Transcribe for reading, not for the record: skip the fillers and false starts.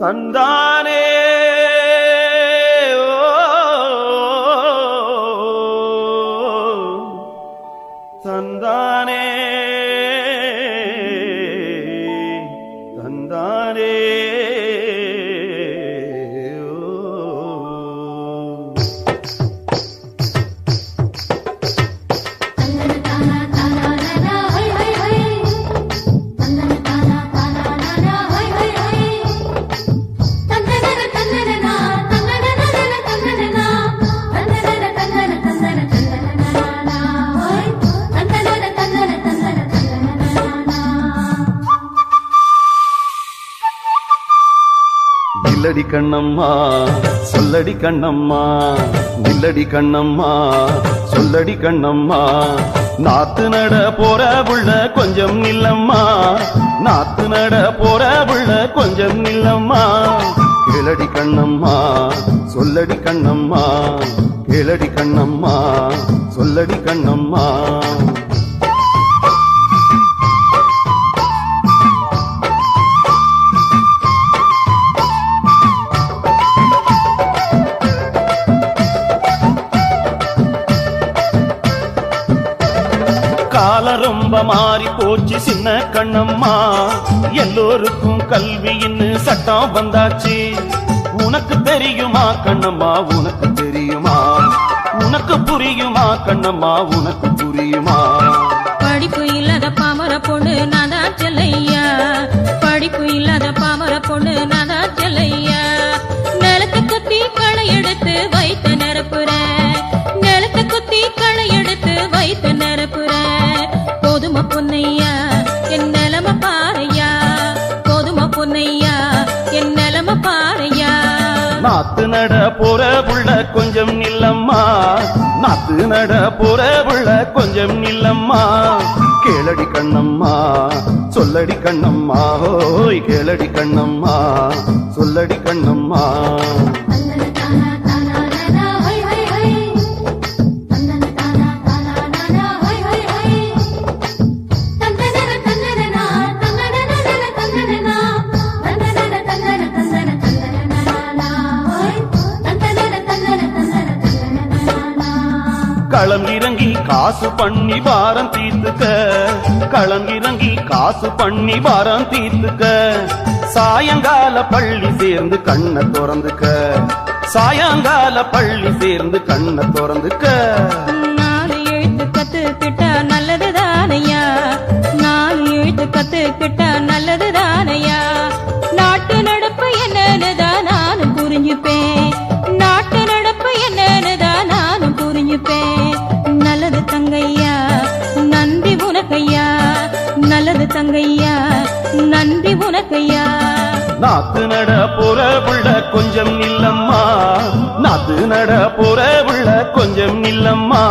தந்தானே தந்தானே தந்தானே நில்லடி கண்ணம்மா சொல்லடி கண்ணம்மா நில்லடி கண்ணம்மா சொல்லடி கண்ணம்மா நாத்து நட போற புள்ள கொஞ்சம் நில்லம்மா நாத்து நட போற புள்ள கொஞ்சம் நில்லம்மா கேளடி கண்ணம்மா சொல்லடி கண்ணம்மா கேளடி கண்ணம்மா சொல்லடி கண்ணம்மா கால ரொம்ப மாறி போச்சு சின்ன கண்ணம்மா எல்லோருக்கும் கல்வின்னு சட்டம் வந்தாச்சு உனக்கு தெரியுமா கண்ணம்மா உனக்கு தெரியுமா உனக்கு புரியுமா கண்ணம்மா உனக்கு புரியுமா படிப்பு இல்லாத பாமர பொண்ணு நாதா செல்லையா படிப்பு இல்லாத பாமர பொண்ணு நாதா செல்லையா நிலத்தை குத்தி களை எடுத்து வைத்த நிரப்புற நிலத்தை குத்தி களை எடுத்து வைத்த நிரப்புற கோதுமை பொன்னையா என் நிலம பாறையா கோதுமை பொன்னையா என் நிலம பாறையா நாத்து நட போற புள்ள கொஞ்சம் நில்லம்மா நாத்து நட போற புள்ள கொஞ்சம் நில்லம்மா கேளடி கண்ணம்மா சொல்லடி கண்ணம்மா ஓய் கேளடி கண்ணம்மா சொல்லடி கண்ணம்மா களம் இறங்கி காசு பண்ணி வாரம் தீர்த்துக்க களம் இறங்கி காசு பண்ணி வாரம் தீர்த்துக்க சாயங்கால பள்ளி சேர்ந்து கண்ணை திறந்துக்க சாயங்கால பள்ளி சேர்ந்து கண்ணை திறந்துக்க நாலு எழுத்து கத்துக்கிட்டா நல்லதுதானையா நாலு எழுத்து கத்துக்கிட்டா நல்லதுதானையா நாட்டு நடப்பு என்னன்னுதான் நானும் புரிஞ்சுப்பேன் நாட்டு நடப்பு என்னன்னுதான் நானும் புரிஞ்சுப்பேன் நல்லது தங்கையா நன்றி உனக்கையா நல்லது தங்கையா நன்றி உனக்கையா நாத்து நட போற புள்ள கொஞ்சம் நில்லம்மா நாத்து நட போற புள்ள கொஞ்சம் நில்லம்மா